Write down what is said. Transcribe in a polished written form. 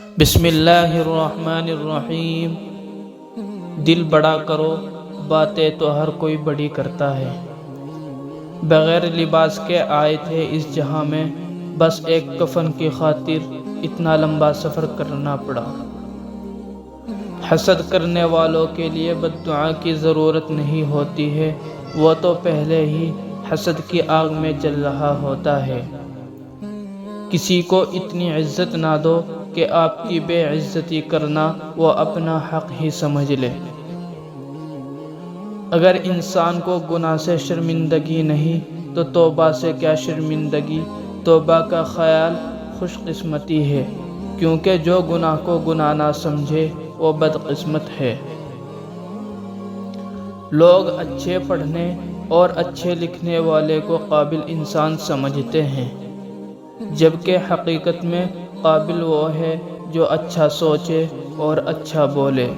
بسم اللہ الرحمن الرحیم۔ دل بڑا کرو، باتیں تو ہر کوئی بڑی کرتا ہے۔ بغیر لباس کے آئے تھے اس جہاں میں، بس ایک کفن کی خاطر اتنا لمبا سفر کرنا پڑا۔ حسد کرنے والوں کے لیے بد دعا کی ضرورت نہیں ہوتی ہے، وہ تو پہلے ہی حسد کی آگ میں جل رہا ہوتا ہے۔ کسی کو اتنی عزت نہ دو کہ آپ کی بے عزتی کرنا وہ اپنا حق ہی سمجھ لے۔ اگر انسان کو گناہ سے شرمندگی نہیں تو توبہ سے کیا شرمندگی۔ توبہ کا خیال خوش قسمتی ہے، کیونکہ جو گناہ کو گناہ نہ سمجھے وہ بدقسمت ہے۔ لوگ اچھے پڑھنے اور اچھے لکھنے والے کو قابل انسان سمجھتے ہیں، جبکہ حقیقت میں قابل وہ ہے جو اچھا سوچے اور اچھا بولے۔